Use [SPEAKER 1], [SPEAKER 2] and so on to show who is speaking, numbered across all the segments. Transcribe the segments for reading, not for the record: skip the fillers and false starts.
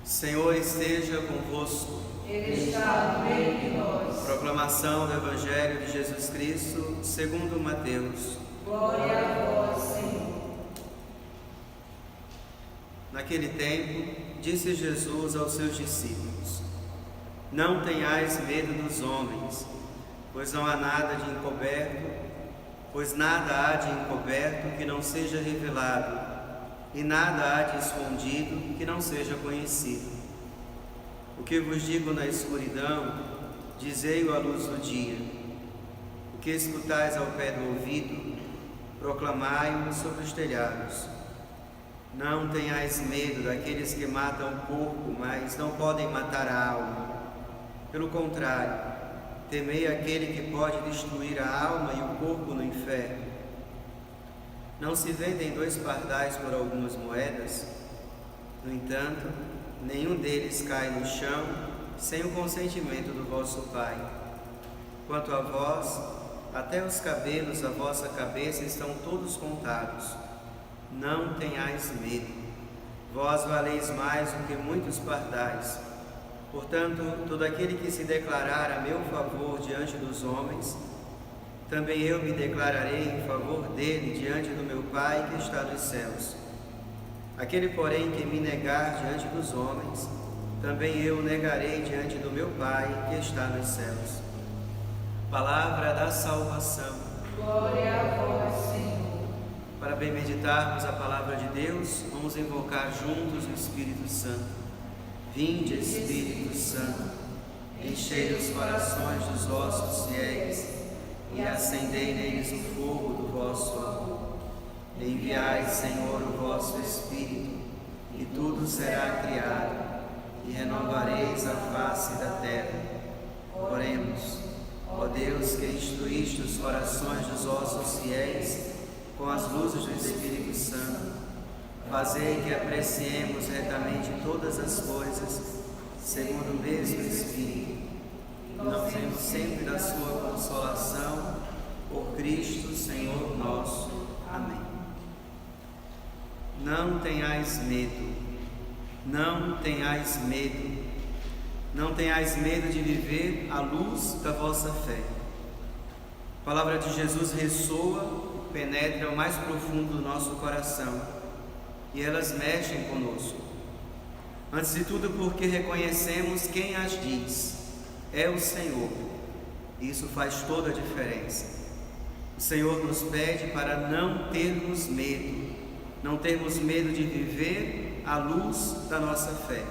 [SPEAKER 1] Senhor esteja convosco.
[SPEAKER 2] Ele está no meio de nós.
[SPEAKER 1] Proclamação do Evangelho de Jesus Cristo, segundo Mateus.
[SPEAKER 2] Glória a vós, Senhor.
[SPEAKER 1] Naquele tempo, disse Jesus aos seus discípulos: Não tenhais medo dos homens, pois não há nada de encoberto, pois nada há de encoberto que não seja revelado, e nada há de escondido que não seja conhecido. O que vos digo na escuridão, dizei-o à luz do dia. O que escutais ao pé do ouvido, proclamai-o sobre os telhados. Não tenhais medo daqueles que matam o corpo, mas não podem matar a alma. Pelo contrário, temei aquele que pode destruir a alma e o corpo no inferno. Não se vendem 2 pardais por algumas moedas? No entanto, nenhum deles cai no chão sem o consentimento do vosso Pai. Quanto a vós, até os cabelos da vossa cabeça estão todos contados. Não tenhais medo. Vós valeis mais do que muitos pardais. Portanto, todo aquele que se declarar a meu favor diante dos homens, também eu me declararei em favor dele diante do meu Pai que está nos céus. Aquele, porém, que me negar diante dos homens, também eu o negarei diante do meu Pai que está nos céus. Palavra da salvação.
[SPEAKER 2] Glória a vós, Senhor.
[SPEAKER 1] Para bem meditarmos a palavra de Deus, vamos invocar juntos o Espírito Santo. Vinde, Espírito Santo, enchei os corações dos vossos fiéis e acendei neles o fogo do vosso amor. Enviai, Senhor, o vosso Espírito, e tudo será criado, e renovareis a face da terra. Oremos. Ó Deus, que instruíste os corações dos vossos fiéis com as luzes do Espírito Santo, fazei que apreciemos retamente todas as coisas, segundo o mesmo Espírito, e gozemos sempre da sua consolação, por Cristo, Senhor nosso. Amém. Não tenhais medo, não tenhais medo, não tenhais medo de viver à luz da vossa fé. A palavra de Jesus ressoa, penetra o mais profundo do nosso coração e elas mexem conosco. Antes de tudo, porque reconhecemos quem as diz, é o Senhor. Isso faz toda a diferença. O Senhor nos pede para não termos medo, não termos medo de viver à luz da nossa fé.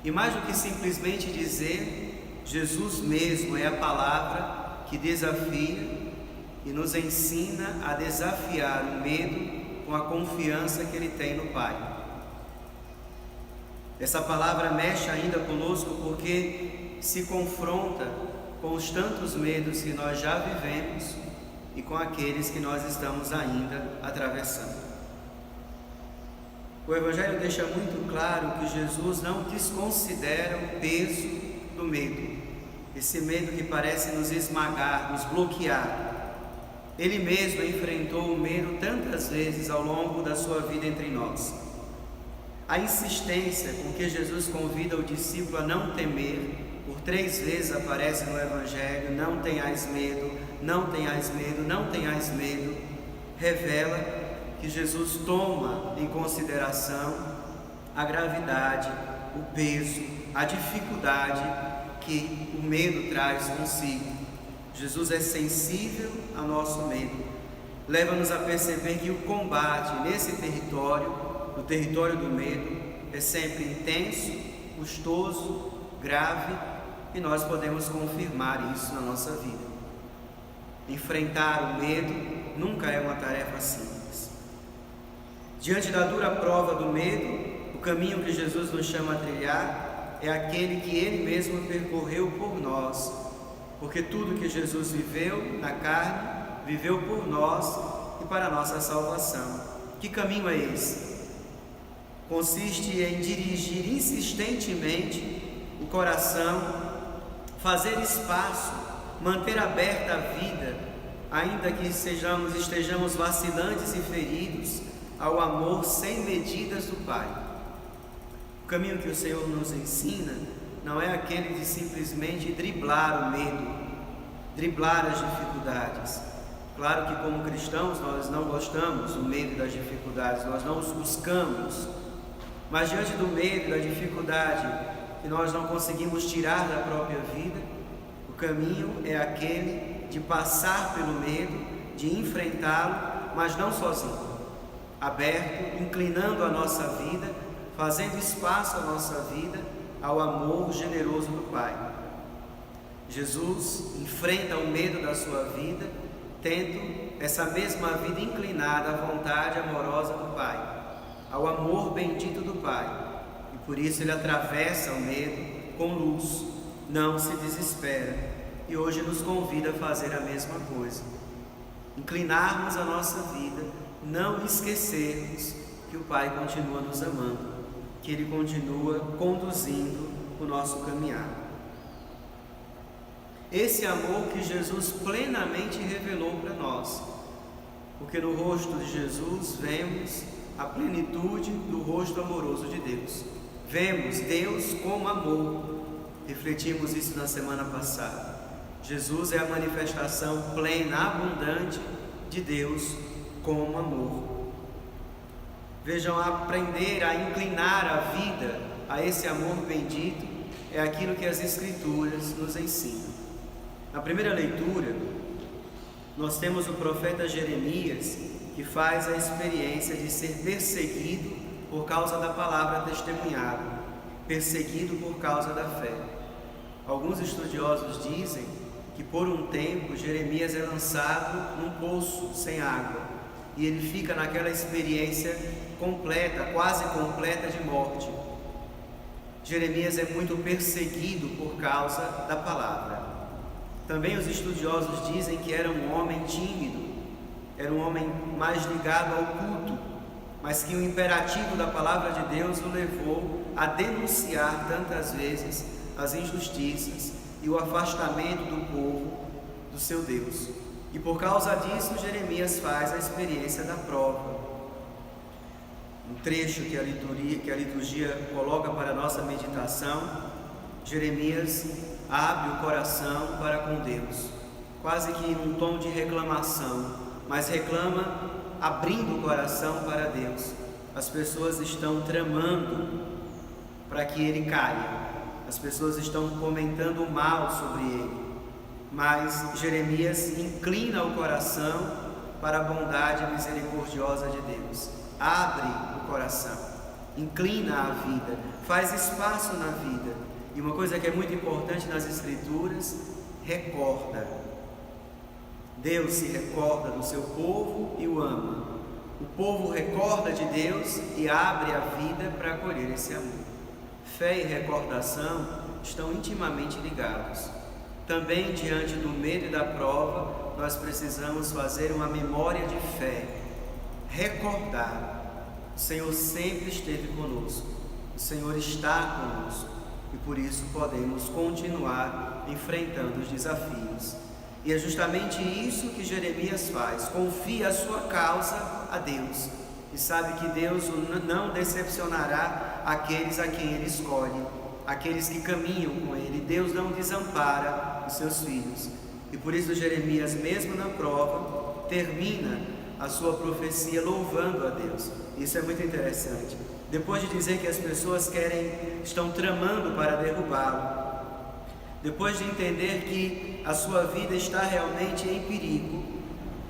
[SPEAKER 1] E mais do que simplesmente dizer, Jesus mesmo é a palavra que desafia e nos ensina a desafiar o medo com a confiança que Ele tem no Pai. Essa palavra mexe ainda conosco porque se confronta com os tantos medos que nós já vivemos e com aqueles que nós estamos ainda atravessando. O Evangelho deixa muito claro que Jesus não desconsidera o peso do medo, esse medo que parece nos esmagar, nos bloquear. Ele mesmo enfrentou o medo tantas vezes ao longo da sua vida entre nós. A insistência com que Jesus convida o discípulo a não temer, por 3 vezes aparece no Evangelho: não tenhais medo, não tenhais medo, não tenhais medo, revela que Jesus toma em consideração a gravidade, o peso, a dificuldade que o medo traz consigo. Jesus é sensível ao nosso medo, leva-nos a perceber que o combate nesse território, no território do medo, é sempre intenso, custoso, grave, e nós podemos confirmar isso na nossa vida. Enfrentar o medo nunca é uma tarefa simples. Diante da dura prova do medo, o caminho que Jesus nos chama a trilhar é aquele que Ele mesmo percorreu por nós, porque tudo que Jesus viveu na carne, viveu por nós e para a nossa salvação. Que caminho é esse? Consiste em dirigir insistentemente o coração, fazer espaço, manter aberta a vida, ainda que estejamos vacilantes e feridos, ao amor sem medidas do Pai. O caminho que o Senhor nos ensina não é aquele de simplesmente driblar o medo, driblar as dificuldades. Claro que como cristãos nós não gostamos do medo e das dificuldades, nós não os buscamos, mas diante do medo e da dificuldade que nós não conseguimos tirar da própria vida, o caminho é aquele de passar pelo medo, de enfrentá-lo, mas não sozinho, aberto, inclinando a nossa vida, fazendo espaço à nossa vida ao amor generoso do Pai. Jesus enfrenta o medo da sua vida, tendo essa mesma vida inclinada à vontade amorosa do Pai, ao amor bendito do Pai, e por isso ele atravessa o medo com luz, não se desespera, e hoje nos convida a fazer a mesma coisa, inclinarmos a nossa vida, não esquecermos que o Pai continua nos amando, que Ele continua conduzindo o nosso caminhar. Esse amor que Jesus plenamente revelou para nós, porque no rosto de Jesus vemos a plenitude do rosto amoroso de Deus. Vemos Deus como amor. Refletimos isso na semana passada. Jesus é a manifestação plena, abundante de Deus como amor. Vejam, aprender a inclinar a vida a esse amor bendito é aquilo que as Escrituras nos ensinam. Na primeira leitura, nós temos o profeta Jeremias, que faz a experiência de ser perseguido por causa da palavra testemunhada, perseguido por causa da fé. Alguns estudiosos dizem que por um tempo Jeremias é lançado num poço sem água e ele fica naquela experiência completa, quase completa de morte. Jeremias é muito perseguido por causa da palavra. Também os estudiosos dizem que era um homem tímido, era um homem mais ligado ao culto, mas que o imperativo da palavra de Deus o levou a denunciar tantas vezes as injustiças e o afastamento do povo do seu Deus. E por causa disso, Jeremias faz a experiência da prova. Um trecho que a liturgia coloca para a nossa meditação, Jeremias abre o coração para com Deus, quase que num tom de reclamação, mas reclama abrindo o coração para Deus. As pessoas estão tramando para que ele caia, as pessoas estão comentando mal sobre ele, mas Jeremias inclina o coração para a bondade misericordiosa de Deus, abre o coração, inclina a vida, faz espaço na vida. E uma coisa que é muito importante nas Escrituras, recorda. Deus se recorda do seu povo e o ama. O povo recorda de Deus e abre a vida para acolher esse amor. Fé e recordação estão intimamente ligados. Também diante do medo e da prova, nós precisamos fazer uma memória de fé. Recordar. O Senhor sempre esteve conosco. O Senhor está conosco. E por isso podemos continuar enfrentando os desafios. E é justamente isso que Jeremias faz, confia a sua causa a Deus, e sabe que Deus não decepcionará aqueles a quem Ele escolhe, aqueles que caminham com Ele. Deus não desampara os seus filhos, e por isso Jeremias, mesmo na prova, termina a sua profecia louvando a Deus. Isso é muito interessante. Depois de dizer que as pessoas estão tramando para derrubá-lo, depois de entender que a sua vida está realmente em perigo,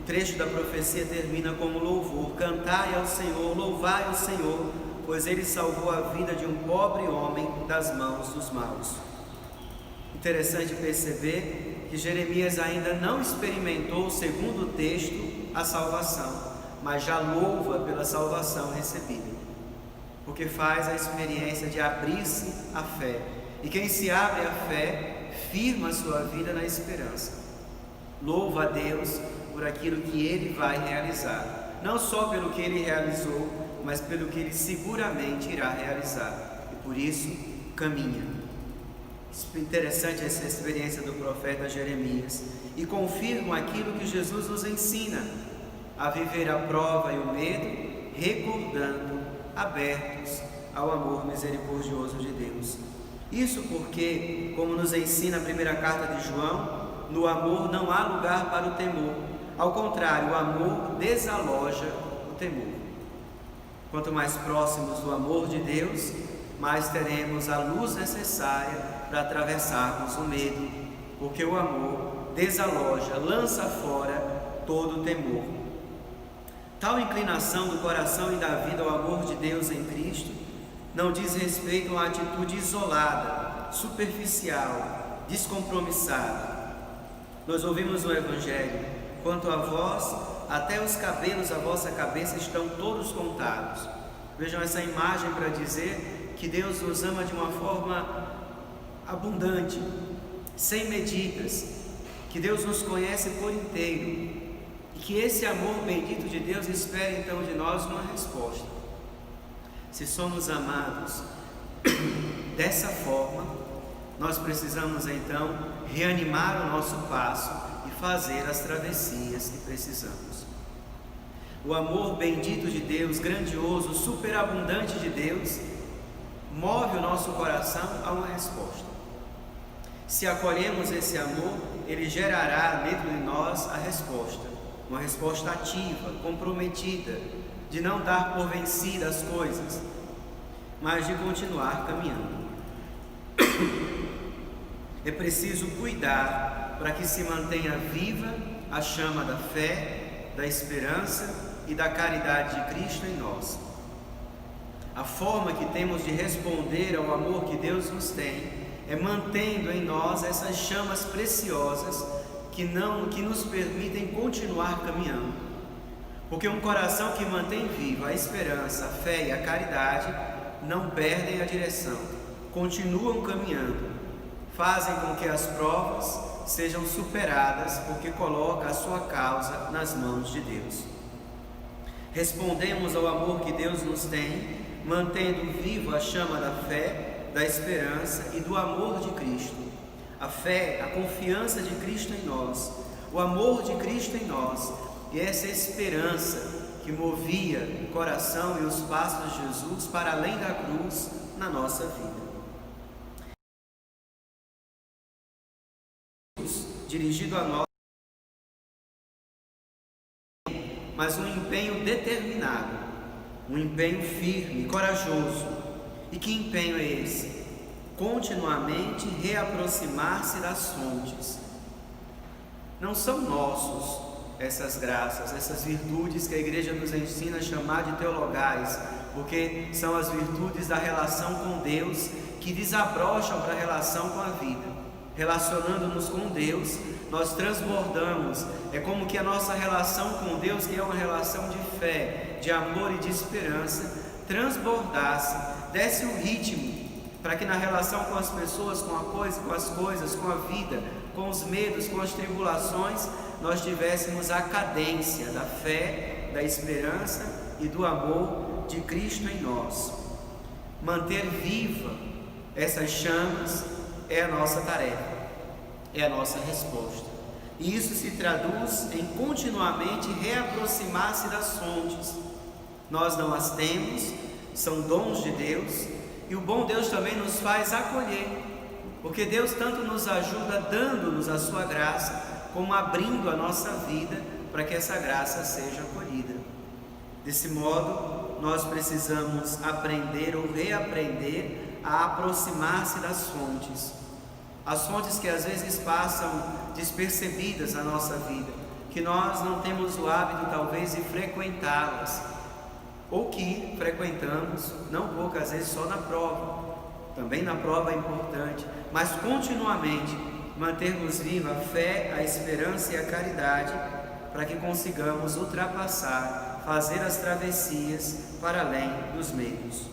[SPEAKER 1] o trecho da profecia termina como louvor: cantai ao Senhor, louvai o Senhor, pois Ele salvou a vida de um pobre homem das mãos dos maus. Interessante perceber que Jeremias ainda não experimentou, segundo o texto, a salvação, mas já louva pela salvação recebida, porque faz a experiência de abrir-se à fé. E quem se abre à fé, firma a sua vida na esperança. Louva a Deus por aquilo que Ele vai realizar, não só pelo que Ele realizou, mas pelo que Ele seguramente irá realizar, e por isso caminha. Interessante essa experiência do profeta Jeremias, e confirma aquilo que Jesus nos ensina, a viver a prova e o medo, recordando, abertos ao amor misericordioso de Deus. Isso porque, como nos ensina a primeira carta de João, no amor não há lugar para o temor. Ao contrário, o amor desaloja o temor. Quanto mais próximos do amor de Deus, mais teremos a luz necessária para atravessarmos o medo, porque o amor desaloja, lança fora todo o temor. Tal inclinação do coração e da vida ao amor de Deus em Cristo não diz respeito a uma atitude isolada, superficial, descompromissada. Nós ouvimos no Evangelho: quanto a vós, até os cabelos da vossa cabeça estão todos contados. Vejam essa imagem para dizer que Deus nos ama de uma forma abundante, sem medidas, que Deus nos conhece por inteiro e que esse amor bendito de Deus espera então de nós uma resposta. Se somos amados dessa forma, nós precisamos então reanimar o nosso passo e fazer as travessias que precisamos. O amor bendito de Deus, grandioso, superabundante de Deus, move o nosso coração a uma resposta. Se acolhemos esse amor, ele gerará dentro de nós a resposta, uma resposta ativa, comprometida, de não dar por vencida as coisas, mas de continuar caminhando. É preciso cuidar para que se mantenha viva a chama da fé, da esperança e da caridade de Cristo em nós. A forma que temos de responder ao amor que Deus nos tem é mantendo em nós essas chamas preciosas que nos permitem continuar caminhando. Porque um coração que mantém viva a esperança, a fé e a caridade não perdem a direção, continuam caminhando, fazem com que as provas sejam superadas, porque coloca a sua causa nas mãos de Deus. Respondemos ao amor que Deus nos tem, mantendo viva a chama da fé, da esperança e do amor de Cristo. A fé, a confiança de Cristo em nós, o amor de Cristo em nós e essa esperança que movia o coração e os passos de Jesus para além da cruz na nossa vida. Dirigido a nós, mas um empenho determinado, um empenho firme, corajoso. E que empenho é esse? Continuamente reaproximar-se das fontes. Não são nossos essas graças, essas virtudes que a igreja nos ensina a chamar de teologais, porque são as virtudes da relação com Deus que desabrocham para a relação com a vida. Relacionando-nos com Deus, nós transbordamos. É como que a nossa relação com Deus, que é uma relação de fé, de amor e de esperança, transbordasse, desse um ritmo, para que na relação com as pessoas, com as coisas, com a vida, com os medos, com as tribulações, nós tivéssemos a cadência da fé, da esperança e do amor de Cristo em nós. Manter viva essas chamas é a nossa tarefa, é a nossa resposta. E isso se traduz em continuamente reaproximar-se das fontes. Nós não as temos, são dons de Deus, e o bom Deus também nos faz acolher, porque Deus tanto nos ajuda dando-nos a sua graça, como abrindo a nossa vida para que essa graça seja acolhida. Desse modo, nós precisamos aprender ou reaprender a aproximar-se das fontes. As fontes que às vezes passam despercebidas na nossa vida, que nós não temos o hábito talvez de frequentá-las, ou que frequentamos não poucas vezes só na prova. Também na prova é importante, mas continuamente mantermos viva a fé, a esperança e a caridade, para que consigamos ultrapassar, fazer as travessias para além dos meios,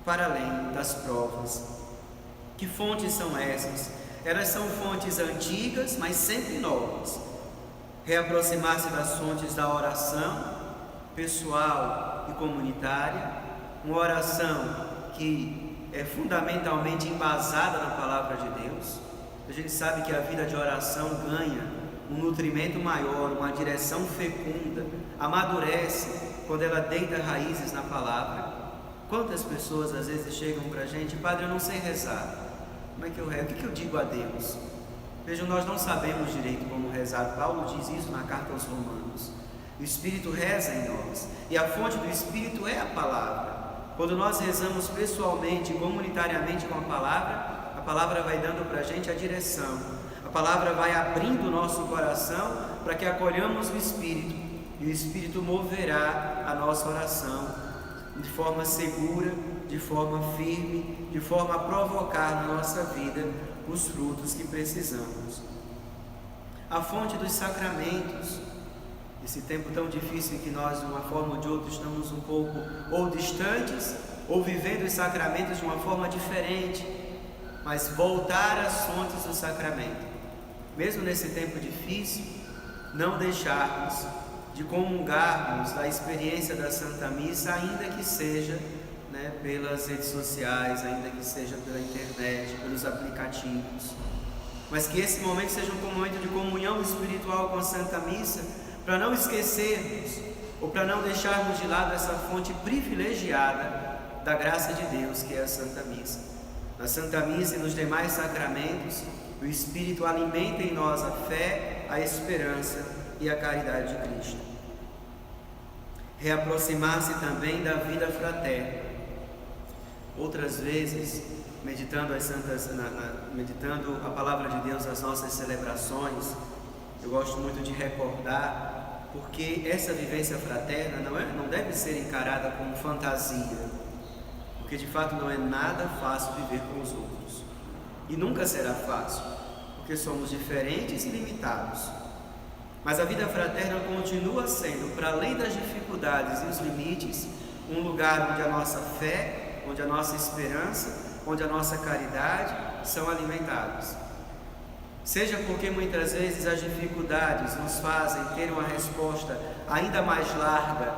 [SPEAKER 1] para além das provas. Que fontes são essas? Elas são fontes antigas, mas sempre novas. Reaproximar-se das fontes da oração pessoal e comunitária, uma oração que é fundamentalmente embasada na palavra de Deus. A gente sabe que a vida de oração ganha um nutrimento maior, uma direção fecunda, amadurece quando ela deita raízes na palavra. Quantas pessoas às vezes chegam para a gente: Padre, eu não sei rezar, como é que eu rezo? O que eu digo a Deus? Vejam, nós não sabemos direito como rezar. Paulo diz isso na carta aos Romanos. O Espírito reza em nós, e a fonte do Espírito é a palavra. Quando nós rezamos pessoalmente, comunitariamente com a palavra vai dando para a gente a direção. A palavra vai abrindo o nosso coração para que acolhamos o Espírito, e o Espírito moverá a nossa oração de forma segura, de forma firme, de forma a provocar na nossa vida os frutos que precisamos. A fonte dos sacramentos. Esse tempo tão difícil que nós, de uma forma ou de outra, estamos um pouco ou distantes, ou vivendo os sacramentos de uma forma diferente, mas voltar às fontes do sacramento. Mesmo nesse tempo difícil, não deixarmos de comungarmos da experiência da Santa Missa, ainda que seja pelas redes sociais, ainda que seja pela internet, pelos aplicativos, mas que esse momento seja um momento de comunhão espiritual com a Santa Missa, para não esquecermos ou para não deixarmos de lado essa fonte privilegiada da graça de Deus, que é a Santa Missa. Na Santa Missa e nos demais sacramentos, o Espírito alimenta em nós a fé, a esperança e a caridade de Cristo. Reaproximar-se também da vida fraterna. Outras vezes, meditando meditando a palavra de Deus nas nossas celebrações, eu gosto muito de recordar, porque essa vivência fraterna não deve ser encarada como fantasia, porque de fato não é nada fácil viver com os outros, e nunca será fácil, porque somos diferentes e limitados. Mas a vida fraterna continua sendo, para além das dificuldades e os limites, um lugar onde a nossa fé, onde a nossa esperança, onde a nossa caridade são alimentados. Seja porque muitas vezes as dificuldades nos fazem ter uma resposta ainda mais larga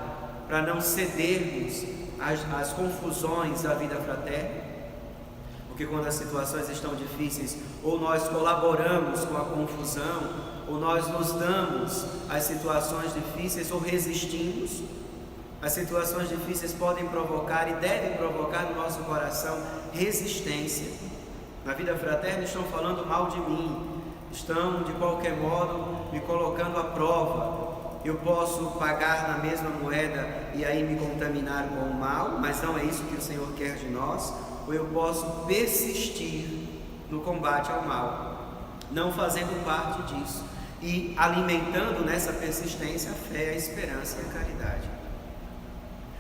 [SPEAKER 1] para não cedermos às confusões da vida fraterna, porque quando as situações estão difíceis, ou nós colaboramos com a confusão, ou nós nos damos às situações difíceis, ou resistimos. As situações difíceis podem provocar e devem provocar no nosso coração resistência. Na vida fraterna estão falando mal de mim, estão de qualquer modo me colocando à prova. Eu posso pagar na mesma moeda e aí me contaminar com o mal, mas não é isso que o Senhor quer de nós. Ou eu posso persistir no combate ao mal, não fazendo parte disso e alimentando nessa persistência a fé, a esperança e a caridade.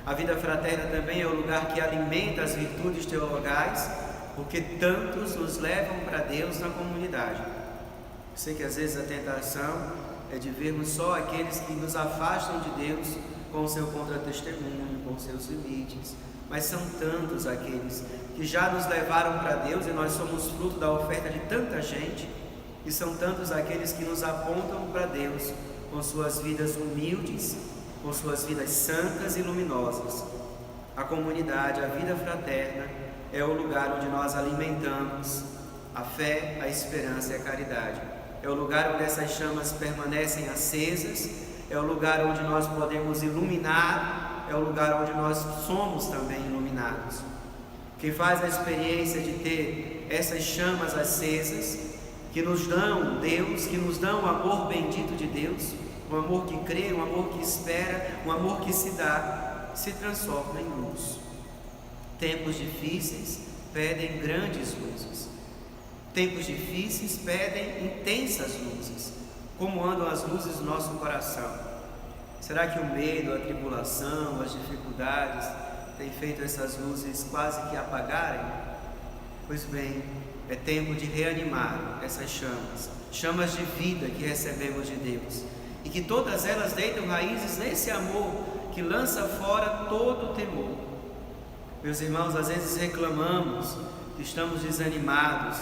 [SPEAKER 1] A vida fraterna também é o lugar que alimenta as virtudes teologais, porque tantos nos levam para Deus na comunidade. Eu sei que às vezes a tentação é de vermos só aqueles que nos afastam de Deus com o seu contra-testemunho, com os seus limites, mas são tantos aqueles que já nos levaram para Deus, e nós somos fruto da oferta de tanta gente, e são tantos aqueles que nos apontam para Deus com suas vidas humildes, com suas vidas santas e luminosas. A comunidade, a vida fraterna, é o lugar onde nós alimentamos a fé, a esperança e a caridade. É o lugar onde essas chamas permanecem acesas, é o lugar onde nós podemos iluminar, é o lugar onde nós somos também iluminados. Quem faz a experiência de ter essas chamas acesas, que nos dão Deus, que nos dão o amor bendito de Deus, um amor que crê, um amor que espera, um amor que se dá, se transforma em luz. Tempos difíceis pedem grandes luzes. Tempos difíceis pedem intensas luzes. Como andam as luzes do nosso coração? Será que o medo, a tribulação, as dificuldades têm feito essas luzes quase que apagarem? Pois bem, é tempo de reanimar essas chamas, chamas de vida que recebemos de Deus, e que todas elas deitam raízes nesse amor que lança fora todo o temor. Meus irmãos, às vezes reclamamos que estamos desanimados,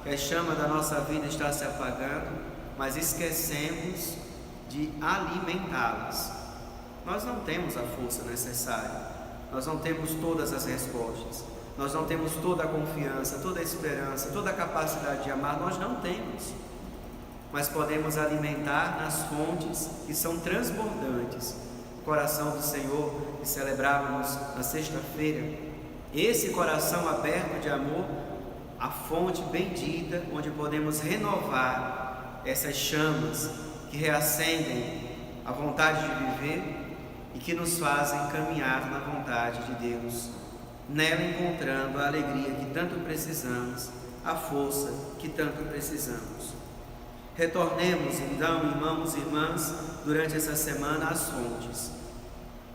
[SPEAKER 1] que a chama da nossa vida está se apagando, mas esquecemos de alimentá-las. Nós não temos a força necessária, nós não temos todas as respostas, nós não temos toda a confiança, toda a esperança, toda a capacidade de amar, nós não temos, mas podemos alimentar nas fontes que são transbordantes. O coração do Senhor, que celebrávamos na sexta-feira, Esse coração aberto de amor, a fonte bendita onde podemos renovar essas chamas que reacendem a vontade de viver e que nos fazem caminhar na vontade de Deus, nela encontrando a alegria que tanto precisamos, a força que tanto precisamos. Retornemos então, irmãos e irmãs, durante essa semana às fontes.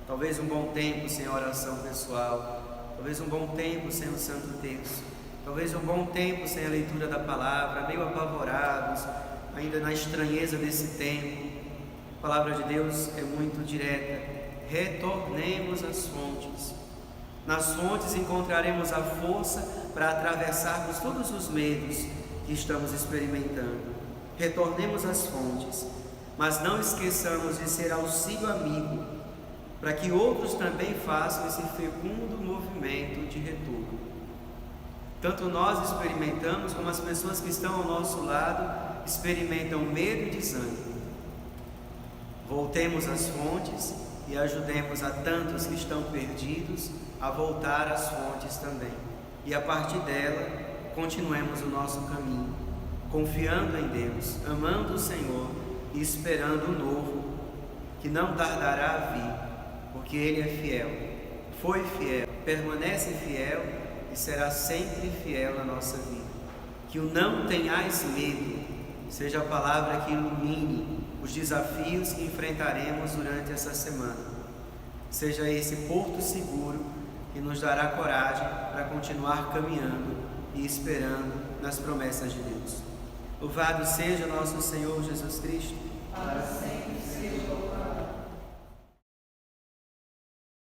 [SPEAKER 1] Talvez um bom tempo sem a oração pessoal, talvez um bom tempo sem o Santo Terço, talvez um bom tempo sem a leitura da palavra, meio apavorados, ainda na estranheza desse tempo. A palavra de Deus é muito direta. Retornemos às fontes. Nas fontes encontraremos a força para atravessarmos todos os medos que estamos experimentando. Retornemos às fontes, mas não esqueçamos de ser auxílio amigo, para que outros também façam esse fecundo movimento de retorno. Tanto nós experimentamos, como as pessoas que estão ao nosso lado experimentam medo e desânimo. Voltemos às fontes e ajudemos a tantos que estão perdidos a voltar às fontes também. E a partir dela, continuemos o nosso caminho, confiando em Deus, amando o Senhor e esperando o novo, que não tardará a vir, porque Ele é fiel, foi fiel, permanece fiel e será sempre fiel na nossa vida. Que o não tenhais medo seja a palavra que ilumine os desafios que enfrentaremos durante essa semana. Seja esse porto seguro que nos dará coragem para continuar caminhando e esperando nas promessas de Deus. Louvado seja nosso Senhor Jesus Cristo.
[SPEAKER 2] Para sempre seja